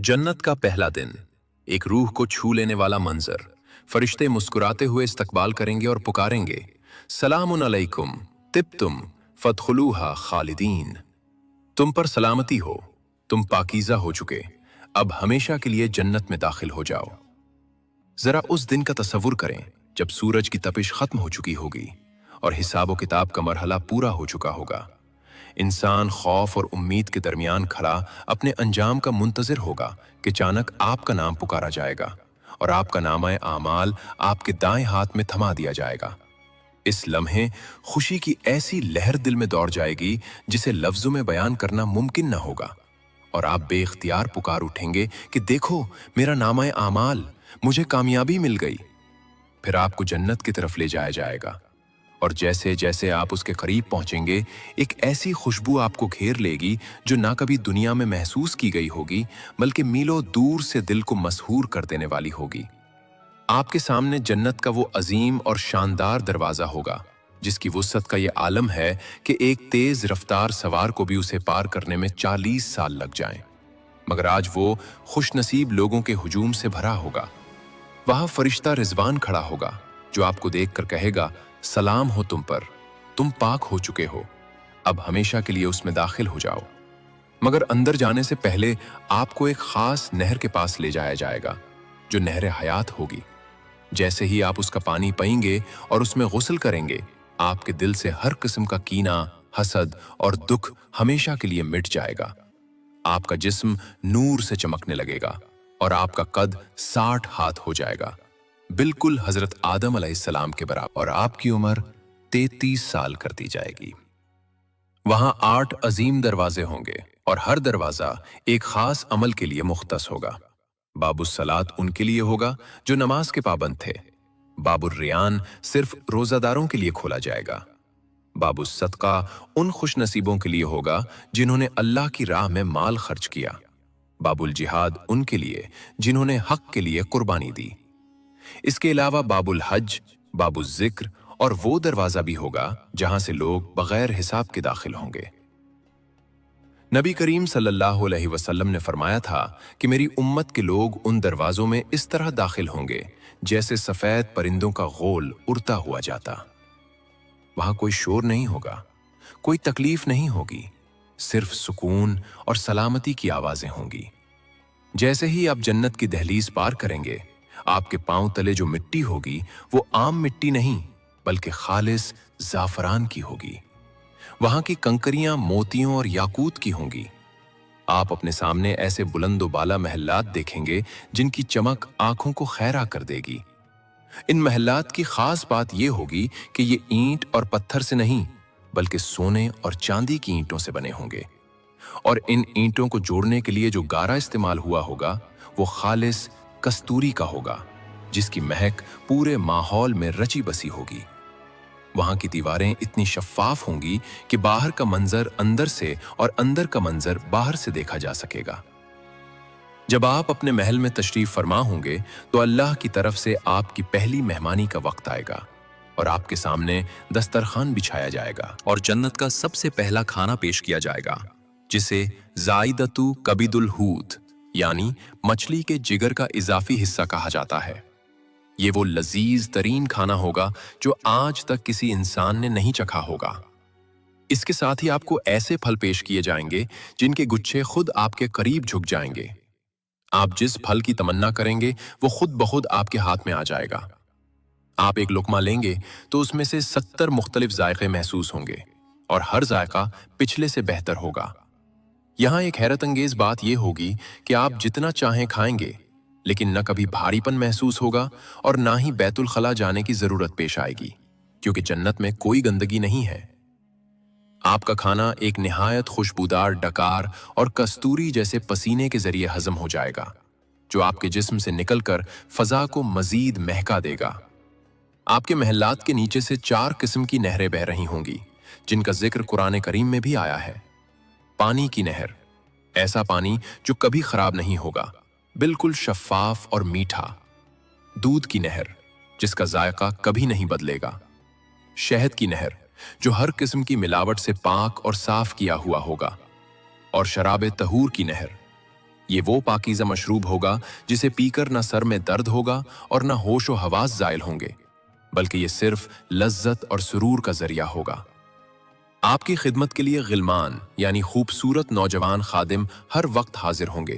जन्नत का पहला दिन, एक रूह को छू लेने वाला मंजर। फरिश्ते मुस्कुराते हुए इस्तकबाल करेंगे और पुकारेंगे, सलामुन अलैकुम तिब्तुम फदखुलूहा खालिदीन। तुम पर सलामती हो, तुम पाकीज़ा हो चुके, अब हमेशा के लिए जन्नत में दाखिल हो जाओ। जरा उस दिन का तसव्वुर करें जब सूरज की तपिश खत्म हो चुकी होगी और हिसाब किताब का मरहला पूरा हो चुका होगा। इंसान खौफ और उम्मीद के दरमियान खड़ा अपने अंजाम का मुंतजिर होगा कि अचानक आपका नाम पुकारा जाएगा और आपका नामा आमाल आपके दाएं हाथ में थमा दिया जाएगा। इस लम्हे खुशी की ऐसी लहर दिल में दौड़ जाएगी जिसे लफ्जों में बयान करना मुमकिन न होगा, और आप बेख्तियार पुकार उठेंगे कि देखो मेरा नामा आमाल, मुझे कामयाबी मिल गई। फिर आपको जन्नत की तरफ ले जाया जाएगा और जैसे जैसे आप उसके करीब पहुंचेंगे, एक ऐसी खुशबू आपको घेर लेगी जो ना कभी दुनिया में महसूस की गई होगी, बल्कि मीलों दूर से दिल को मसहूर कर देने वाली होगी। आपके सामने जन्नत का वो अजीम और शानदार दरवाज़ा होगा जिसकी वुसअत का ये आलम है कि एक तेज रफ्तार सवार को भी उसे पार करने में 40 साल लग जाएं। मगर आज वो खुशनसीब लोगों के हुजूम से भरा होगा। वहां फरिश्ता रिजवान खड़ा होगा जो आपको देखकर कहेगा, सलाम हो तुम पर, तुम पाक हो चुके हो, अब हमेशा के लिए उसमें दाखिल हो जाओ। मगर अंदर जाने से पहले आपको एक खास नहर के पास ले जाया जाएगा जो नहर हयात होगी। जैसे ही आप उसका पानी पीएंगे और उसमें गुस्ल करेंगे, आपके दिल से हर किस्म का कीना, हसद और दुख हमेशा के लिए मिट जाएगा। आपका जिस्म नूर से चमकने लगेगा और आपका कद 60 हाथ हो जाएगा, बिल्कुल हजरत आदम अलैहिस्सलाम के बराबर, और आपकी उम्र 33 साल कर दी जाएगी। वहां 8 अजीम दरवाजे होंगे और हर दरवाजा एक खास अमल के लिए मुख्तस होगा। बाबुस सलात उनके लिए होगा जो नमाज के पाबंद थे। बाबुर रियान सिर्फ रोजादारों के लिए खोला जाएगा। बाबुस सदका उन खुशनसीबों के लिए होगा जिन्होंने अल्लाह की राह में माल खर्च किया। बाबुल जिहाद उनके लिए जिन्होंने हक के लिए कुर्बानी दी। इसके अलावा बाबुल हज, बाबुल जिक्र और वो दरवाजा भी होगा जहां से लोग बगैर हिसाब के दाखिल होंगे। नबी करीम सल्लल्लाहु अलैहि वसल्लम ने फरमाया था कि मेरी उम्मत के लोग उन दरवाजों में इस तरह दाखिल होंगे जैसे सफेद परिंदों का गोल उड़ता हुआ जाता। वहां कोई शोर नहीं होगा, कोई तकलीफ नहीं होगी, सिर्फ सुकून और सलामती की आवाजें होंगी। जैसे ही आप जन्नत की दहलीज पार करेंगे, आपके पांव तले जो मिट्टी होगी वो आम मिट्टी नहीं बल्कि खालिस जाफरान की होगी। वहां की कंकरियां मोतियों और याकूत की होंगी। आप अपने सामने ऐसे बुलंदो बाला महल्लात देखेंगे जिनकी चमक आंखों को खैरा कर देगी। इन महल्लात की खास बात यह होगी कि ये ईंट और पत्थर से नहीं बल्कि सोने और चांदी की ईंटों से बने होंगे, और इन ईंटों को जोड़ने के लिए जो गारा इस्तेमाल हुआ होगा वो खालिस कस्तूरी का होगा जिसकी महक पूरे माहौल में रची बसी होगी। वहां की दीवारें इतनी शफ्फाफ होंगी कि बाहर का मंजर अंदर से और अंदर का मंजर बाहर से देखा जा सकेगा। जब आप अपने महल में तशरीफ फरमा होंगे तो अल्लाह की तरफ से आपकी पहली मेहमानी का वक्त आएगा और आपके सामने दस्तरखान बिछाया जाएगा और जन्नत का सबसे पहला खाना पेश किया जाएगा जिसे जाइदतु कबिदुल हूत यानी मछली के जिगर का इजाफी हिस्सा कहा जाता है। ये वो लजीज तरीन खाना होगा जो आज तक किसी इंसान ने नहीं चखा होगा। इसके साथ ही आपको ऐसे फल पेश किए जाएंगे जिनके गुच्छे खुद आपके करीब झुक जाएंगे। आप जिस फल की तमन्ना करेंगे वो खुद बखुद आपके हाथ में आ जाएगा। आप एक लुकमा लेंगे तो उसमें से 70 मुख्तलिफ जायके महसूस होंगे और हर जायका पिछले से बेहतर होगा। यहाँ एक हैरत अंगेज बात यह होगी कि आप जितना चाहें खाएंगे, लेकिन न कभी भारीपन महसूस होगा और ना ही बैतुल खला जाने की जरूरत पेश आएगी, क्योंकि जन्नत में कोई गंदगी नहीं है। आपका खाना एक निहायत खुशबूदार डकार और कस्तूरी जैसे पसीने के जरिए हजम हो जाएगा, जो आपके जिस्म से निकलकर फजा को मजीद महका देगा। आपके महल्लात के नीचे से 4 किस्म की नहरें बह रही होंगी जिनका जिक्र कुरान करीम में भी आया है। पानी की नहर, ऐसा पानी जो कभी खराब नहीं होगा, बिल्कुल शफाफ और मीठा। दूध की नहर, जिसका जायका कभी नहीं बदलेगा। शहद की नहर, जो हर किस्म की मिलावट से पाक और साफ किया हुआ होगा। और शराब तहूर की नहर, یہ وہ پاکیزہ مشروب ہوگا جسے پی کر نہ سر میں درد ہوگا اور نہ ہوش و حواس زائل ہوں گے، بلکہ یہ صرف لذت اور سرور کا ذریعہ ہوگا۔ آپ کی خدمت کے لیے غلمان یعنی خوبصورت نوجوان خادم ہر وقت حاضر ہوں گے،